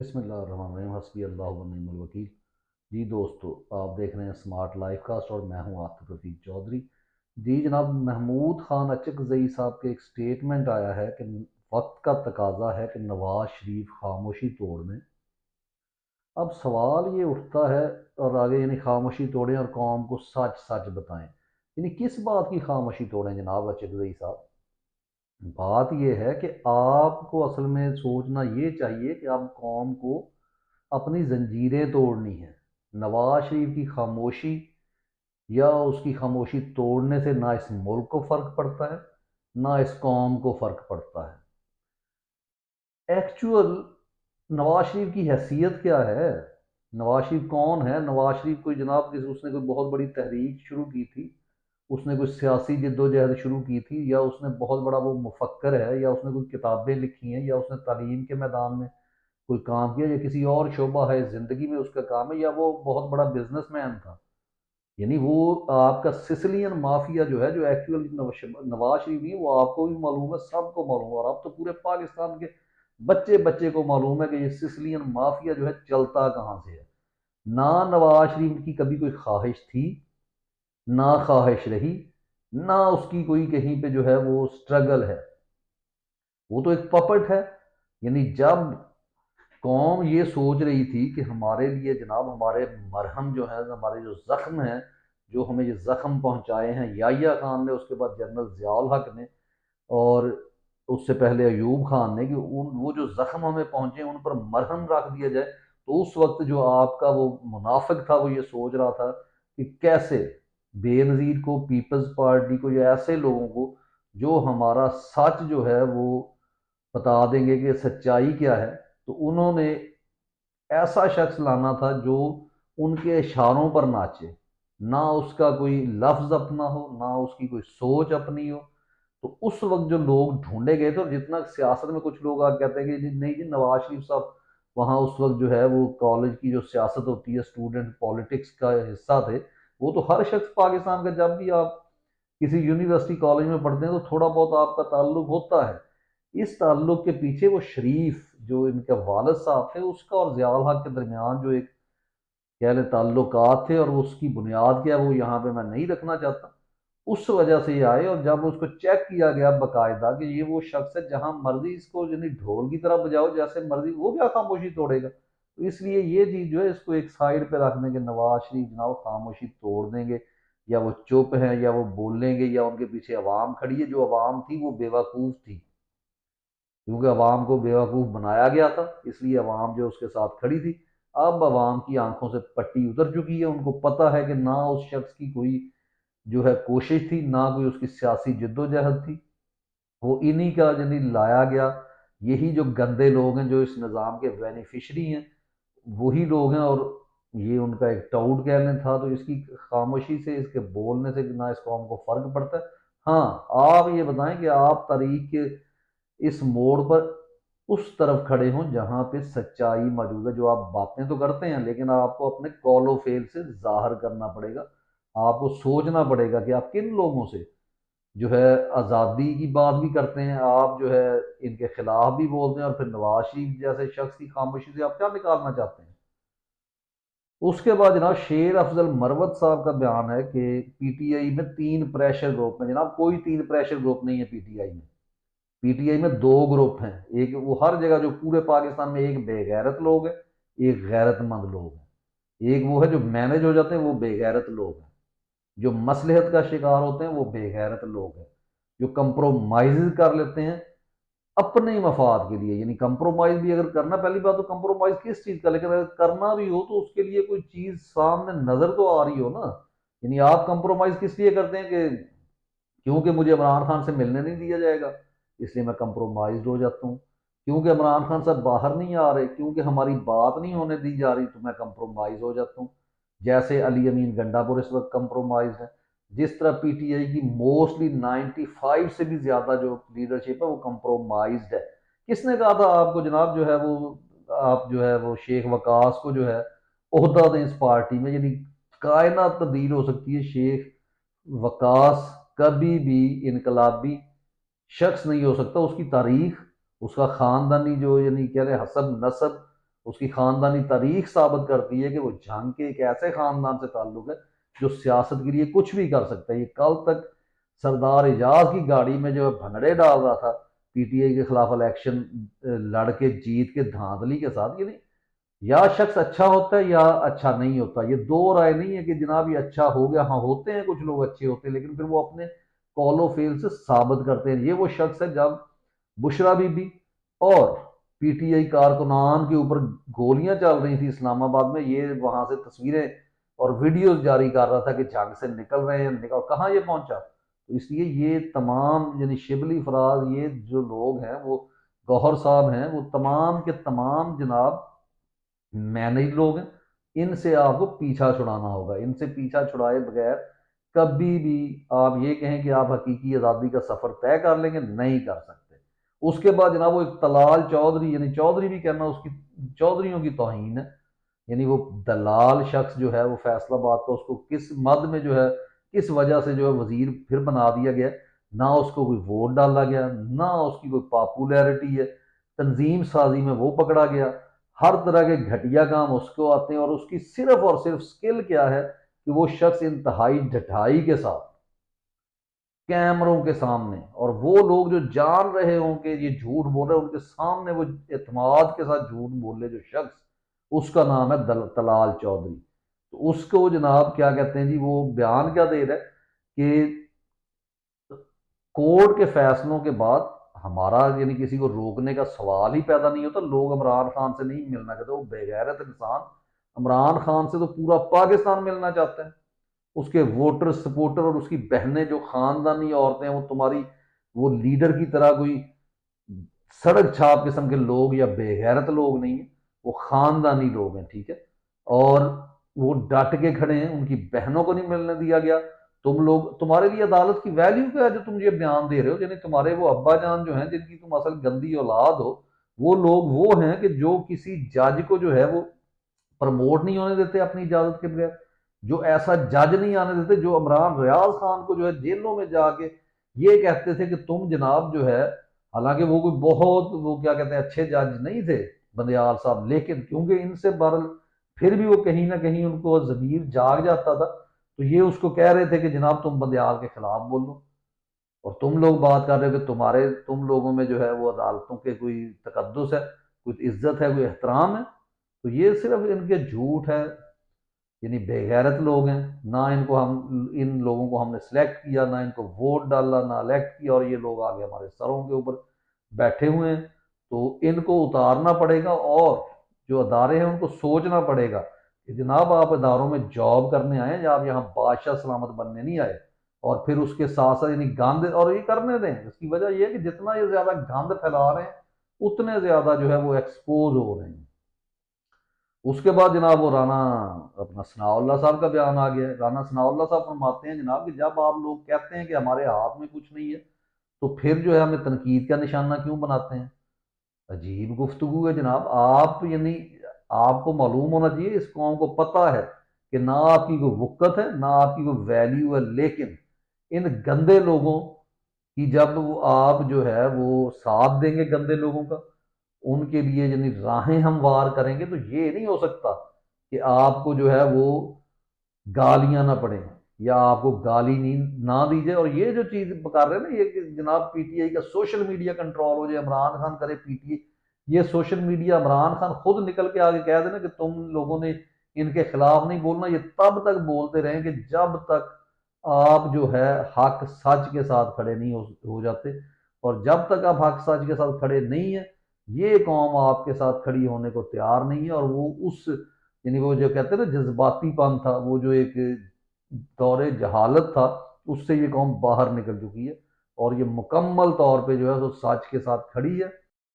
بسم اللہ الرحمن الرحیم، حسبی اللہ و نعم الوکیل۔ جی دوستو، آپ دیکھ رہے ہیں اسمارٹ لائف کاسٹ اور میں ہوں عاطف رفیق چودھری۔ جی جناب، محمود خان اچکزئی صاحب کے ایک سٹیٹمنٹ آیا ہے کہ وقت کا تقاضا ہے کہ نواز شریف خاموشی توڑ دیں۔ اب سوال یہ اٹھتا ہے، اور آگے یعنی خاموشی توڑیں اور قوم کو سچ سچ بتائیں، یعنی کس بات کی خاموشی توڑیں جناب اچکزئی صاحب؟ بات یہ ہے کہ آپ کو اصل میں سوچنا یہ چاہیے کہ آپ قوم کو اپنی زنجیریں توڑنی ہیں۔ نواز شریف کی خاموشی یا اس کی خاموشی توڑنے سے نہ اس ملک کو فرق پڑتا ہے، نہ اس قوم کو فرق پڑتا ہے۔ ایکچول نواز شریف کی حیثیت کیا ہے؟ نواز شریف کون ہے؟ نواز شریف کوئی جناب اس نے کوئی بہت بڑی تحریک شروع کی تھی، اس نے کوئی سیاسی جد و جہد شروع کی تھی، یا اس نے بہت بڑا وہ مفکر ہے، یا اس نے کوئی کتابیں لکھی ہیں، یا اس نے تعلیم کے میدان میں کوئی کام کیا، یا کسی اور شعبہ ہے زندگی میں اس کا کام ہے، یا وہ بہت بڑا بزنس مین تھا؟ یعنی وہ آپ کا سسلین مافیا جو ہے، جو ایکچوئل نواز شریف نہیں، وہ آپ کو بھی معلوم ہے، سب کو معلوم ہے، اور اب تو پورے پاکستان کے بچے بچے کو معلوم ہے کہ یہ سسلین مافیا جو ہے چلتا کہاں سے ہے۔ نہ نواز شریف کی کبھی کوئی خواہش تھی، نہ خواہش رہی، نہ اس کی کوئی کہیں پہ جو ہے وہ سٹرگل ہے۔ وہ تو ایک پپٹ ہے۔ یعنی جب قوم یہ سوچ رہی تھی کہ ہمارے لیے جناب ہمارے مرہم جو ہیں، ہمارے جو زخم ہیں، جو ہمیں یہ زخم پہنچائے ہیں یحییٰ خان نے، اس کے بعد جنرل ضیاء الحق نے، اور اس سے پہلے ایوب خان نے، کہ وہ جو زخم ہمیں پہنچے ان پر مرہم رکھ دیا جائے، تو اس وقت جو آپ کا وہ منافق تھا وہ یہ سوچ رہا تھا کہ کیسے بے نظیر کو، پیپلز پارٹی کو، یا ایسے لوگوں کو جو ہمارا سچ جو ہے وہ بتا دیں گے کہ سچائی کیا ہے، تو انہوں نے ایسا شخص لانا تھا جو ان کے اشاروں پر ناچے، نہ اس کا کوئی لفظ اپنا ہو، نہ اس کی کوئی سوچ اپنی ہو۔ تو اس وقت جو لوگ ڈھونڈے گئے تھے، اور جتنا سیاست میں کچھ لوگ آ کہتے ہیں کہ نہیں جی نواز شریف صاحب وہاں اس وقت جو ہے وہ کالج کی جو سیاست ہوتی ہے اسٹوڈنٹ پالیٹکس کا حصہ تھے، وہ تو ہر شخص پاکستان کا، جب بھی آپ کسی یونیورسٹی کالج میں پڑھتے ہیں تو تھوڑا بہت آپ کا تعلق ہوتا ہے۔ اس تعلق کے پیچھے وہ شریف جو ان کے والد صاحب تھے، اس کا اور ضیاء الحق کے درمیان جو ایک کہہ لیں تعلقات تھے، اور اس کی بنیاد کیا وہ یہاں پہ میں نہیں رکھنا چاہتا۔ اس وجہ سے یہ آئے، اور جب اس کو چیک کیا گیا باقاعدہ کہ یہ وہ شخص ہے جہاں مرضی اس کو یعنی ڈھول کی طرح بجاؤ جیسے مرضی، وہ کیا خاموشی توڑے گا؟ تو اس لیے یہ چیز جو ہے اس کو ایک سائڈ پہ رکھ دیں کہ نواز شریف جناب خاموشی توڑ دیں گے، یا وہ چپ ہیں، یا وہ بولیں گے، یا ان کے پیچھے عوام کھڑی ہے۔ جو عوام تھی وہ بیوقوف تھی، کیونکہ عوام کو بیوقوف بنایا گیا تھا، اس لیے عوام جو اس کے ساتھ کھڑی تھی۔ اب عوام کی آنکھوں سے پٹی اتر چکی ہے، ان کو پتہ ہے کہ نہ اس شخص کی کوئی جو ہے کوشش تھی، نہ کوئی اس کی سیاسی جد و جہد تھی، وہ انہی کا یعنی لایا گیا۔ یہی جو گندے لوگ ہیں جو اس نظام کے بینیفیشری ہیں، وہی لوگ ہیں، اور یہ ان کا ایک ٹاؤٹ کہنے تھا۔ تو اس کی خاموشی سے، اس کے بولنے سے نہ اس قوم کو فرق پڑتا ہے۔ ہاں، آپ یہ بتائیں کہ آپ تاریخ کے اس موڑ پر اس طرف کھڑے ہوں جہاں پہ سچائی موجود ہے۔ جو آپ باتیں تو کرتے ہیں، لیکن آپ کو اپنے قول و فعل سے ظاہر کرنا پڑے گا، آپ کو سوچنا پڑے گا کہ آپ کن لوگوں سے جو ہے آزادی کی بات بھی کرتے ہیں، آپ جو ہے ان کے خلاف بھی بولتے ہیں، اور پھر نواز شریف جیسے شخص کی خاموشی سے آپ کیا نکالنا چاہتے ہیں؟ اس کے بعد جناب شیر افضل مروت صاحب کا بیان ہے کہ پی ٹی آئی میں 3 پریشر گروپ ہیں۔ جناب کوئی 3 پریشر گروپ نہیں ہے پی ٹی آئی میں۔ پی ٹی آئی میں 2 گروپ ہیں، ایک وہ ہر جگہ جو پورے پاکستان میں، ایک بے غیرت لوگ ہیں، ایک غیرت مند لوگ ہیں۔ ایک وہ ہے جو مینج ہو جاتے ہیں، وہ بے غیرت لوگ ہیں۔ جو مصلحت کا شکار ہوتے ہیں وہ بے غیرت لوگ ہیں۔ جو کمپرومائز کر لیتے ہیں اپنے مفاد کے لیے، یعنی کمپرومائز بھی اگر کرنا، پہلی بات تو کمپرومائز کس چیز کا، لیکن اگر کرنا بھی ہو تو اس کے لیے کوئی چیز سامنے نظر تو آ رہی ہو نا۔ یعنی آپ کمپرومائز کس لیے کرتے ہیں کہ کیونکہ مجھے عمران خان سے ملنے نہیں دیا جائے گا، اس لیے میں کمپرومائزڈ ہو جاتا ہوں۔ کیونکہ عمران خان صاحب باہر نہیں آ رہے، کیونکہ ہماری بات نہیں ہونے دی جا رہی، تو میں کمپرومائز ہو جاتا ہوں۔ جیسے علی امین گنڈا پور اس وقت کمپرومائز ہے، جس طرح پی ٹی آئی کی موسٹلی 95 سے بھی زیادہ جو لیڈرشپ ہے وہ کمپرومائزڈ ہے۔ کس نے کہا تھا آپ کو جناب جو ہے وہ، آپ جو ہے وہ شیخ وقاص کو جو ہے عہدہ دیں اس پارٹی میں؟ یعنی کائنات تبدیل ہو سکتی ہے، شیخ وقاص کبھی بھی انقلابی شخص نہیں ہو سکتا۔ اس کی تاریخ، اس کا خاندانی جو یعنی کہہ رہے حسب نسب، اس کی خاندانی تاریخ ثابت کرتی ہے کہ وہ جنگ کے ایک ایسے خاندان سے تعلق ہے جو سیاست کے لیے کچھ بھی کر سکتا ہے۔ یہ کل تک سردار اعجاز کی گاڑی میں جو بھنگڑے ڈال رہا تھا پی ٹی آئی کے خلاف الیکشن لڑ کے جیت کے دھاندلی کے ساتھ، یہ نہیں یا شخص اچھا ہوتا ہے یا اچھا نہیں ہوتا، یہ دو رائے نہیں ہے کہ جناب یہ اچھا ہو گیا۔ ہاں ہوتے ہیں کچھ لوگ اچھے ہوتے ہیں، لیکن پھر وہ اپنے قول و فعل سے ثابت کرتے ہیں۔ یہ وہ شخص ہے جب بشرا بی بی اور پی ٹی آئی کارکنان کے اوپر گولیاں چل رہی تھی اسلام آباد میں، یہ وہاں سے تصویریں اور ویڈیوز جاری کر رہا تھا کہ جنگ سے نکل رہے ہیں، نکل کہاں یہ پہنچا۔ تو اس لیے یہ تمام یعنی شبلی افراد، یہ جو لوگ ہیں وہ گوہر صاحب ہیں، وہ تمام کے تمام جناب مینج لوگ ہیں۔ ان سے آپ کو پیچھا چھڑانا ہوگا، ان سے پیچھا چھڑائے بغیر کبھی بھی آپ یہ کہیں کہ آپ حقیقی آزادی کا سفر طے کر لیں گے، نہیں کر سکتے۔ اس کے بعد جناب وہ ایک طلال چودھری، یعنی چودھری بھی کہنا اس کی چودھریوں کی توہین ہے، یعنی وہ دلال شخص جو ہے وہ فیصل آباد کا، اس کو کس مد میں جو ہے کس وجہ سے جو ہے وزیر پھر بنا دیا گیا، نہ اس کو کوئی ووٹ ڈالا گیا، نہ اس کی کوئی پاپولیرٹی ہے، تنظیم سازی میں وہ پکڑا گیا، ہر طرح کے گھٹیا کام اس کو آتے ہیں، اور اس کی صرف اور صرف سکل کیا ہے کہ وہ شخص انتہائی ڈھٹائی کے ساتھ کیمروں کے سامنے، اور وہ لوگ جو جان رہے ہوں کہ یہ جھوٹ بول رہے ہیں، ان کے سامنے وہ اعتماد کے ساتھ جھوٹ بولے جو شخص، اس کا نام ہے طلال چودھری۔ تو اس کو جناب کیا کہتے ہیں جی، وہ بیان کیا دے رہا ہے کہ کورٹ کے فیصلوں کے بعد ہمارا یعنی کسی کو روکنے کا سوال ہی پیدا نہیں ہوتا، لوگ عمران خان سے نہیں ملنا چاہتے، وہ بے غیرت انسان عمران خان سے تو پورا پاکستان ملنا چاہتے ہیں، اس کے ووٹر سپورٹر اور اس کی بہنیں جو خاندانی عورتیں ہیں، وہ تمہاری وہ لیڈر کی طرح کوئی سڑک چھاپ قسم کے لوگ یا بے غیرت لوگ نہیں ہیں، وہ خاندانی لوگ ہیں، ٹھیک ہے، اور وہ ڈٹ کے کھڑے ہیں، ان کی بہنوں کو نہیں ملنے دیا گیا۔ تم لوگ، تمہارے لیے عدالت کی ویلیو کیا ہے جو تم یہ بیان دے رہے ہو؟ یعنی تمہارے وہ ابا جان جو ہیں جن کی تم اصل گندی اولاد ہو، وہ لوگ وہ ہیں کہ جو کسی جج کو جو ہے وہ پروموٹ نہیں ہونے دیتے اپنی اجازت کے بغیر، جو ایسا جج نہیں آنے دیتے، جو عمران ریاض خان کو جو ہے جیلوں میں جا کے یہ کہتے تھے کہ تم جناب جو ہے، حالانکہ وہ کوئی بہت وہ کیا کہتے ہیں اچھے جج نہیں تھے بندیال صاحب، لیکن کیونکہ ان سے بہرحال پھر بھی وہ کہیں نہ کہیں ان کو ضمیر جاگ جاتا تھا، تو یہ اس کو کہہ رہے تھے کہ جناب تم بندیال کے خلاف بولو، اور تم لوگ بات کر رہے ہو کہ تم لوگوں میں جو ہے وہ عدالتوں کے کوئی تقدس ہے، کوئی عزت ہے، کوئی احترام ہے۔ تو یہ صرف ان کے جھوٹ ہے، یعنی بے غیرت لوگ ہیں، نہ ان لوگوں کو ہم نے سلیکٹ کیا، نہ ان کو ووٹ ڈالا، نہ الیکٹ کیا، اور یہ لوگ آگے ہمارے سروں کے اوپر بیٹھے ہوئے ہیں۔ تو ان کو اتارنا پڑے گا، اور جو ادارے ہیں ان کو سوچنا پڑے گا کہ جناب آپ اداروں میں جاب کرنے آئے ہیں یا آپ یہاں بادشاہ سلامت بننے نہیں آئے۔ اور پھر اس کے ساتھ ساتھ یعنی گند، اور یہ کرنے دیں، اس کی وجہ یہ ہے کہ جتنا یہ زیادہ گند پھیلا رہے ہیں اتنے زیادہ جو ہے وہ ایکسپوز ہو رہے ہیں۔ اس کے بعد جناب وہ رانا اپنا ثناء اللہ صاحب کا بیان آ گیا ہے۔ رانا ثناء اللہ صاحب فرماتے ہیں جناب کہ جب آپ لوگ کہتے ہیں کہ ہمارے ہاتھ میں کچھ نہیں ہے، تو پھر جو ہے ہمیں تنقید کا نشانہ کیوں بناتے ہیں؟ عجیب گفتگو ہے جناب، آپ یعنی آپ کو معلوم ہونا چاہیے، اس قوم کو پتہ ہے کہ نہ آپ کی کوئی وقت ہے، نہ آپ کی کوئی ویلیو ہے، لیکن ان گندے لوگوں کی جب وہ آپ جو ہے وہ ساتھ دیں گے گندے لوگوں کا، ان کے لیے یعنی راہیں ہموار کریں گے، تو یہ نہیں ہو سکتا کہ آپ کو جو ہے وہ گالیاں نہ پڑیں یا آپ کو گالی نہ دی جائے۔ اور یہ جو چیز کر رہے ہیں نا، یہ کہ جناب پی ٹی آئی کا سوشل میڈیا کنٹرول ہو جائے، عمران خان کرے پی ٹی آئی، یہ سوشل میڈیا عمران خان خود نکل کے آگے کہہ دینا کہ تم لوگوں نے ان کے خلاف نہیں بولنا، یہ تب تک بولتے رہیں کہ جب تک آپ جو ہے حق سچ کے ساتھ کھڑے نہیں ہو جاتے، اور جب تک آپ حق سچ کے ساتھ کھڑے نہیں ہیں، یہ قوم آپ کے ساتھ کھڑی ہونے کو تیار نہیں ہے۔ اور وہ اس یعنی وہ جو کہتے ہیں نا جذباتی پن تھا، وہ جو ایک دور جہالت تھا، اس سے یہ قوم باہر نکل چکی ہے، اور یہ مکمل طور پہ جو ہے تو سچ کے ساتھ کھڑی ہے۔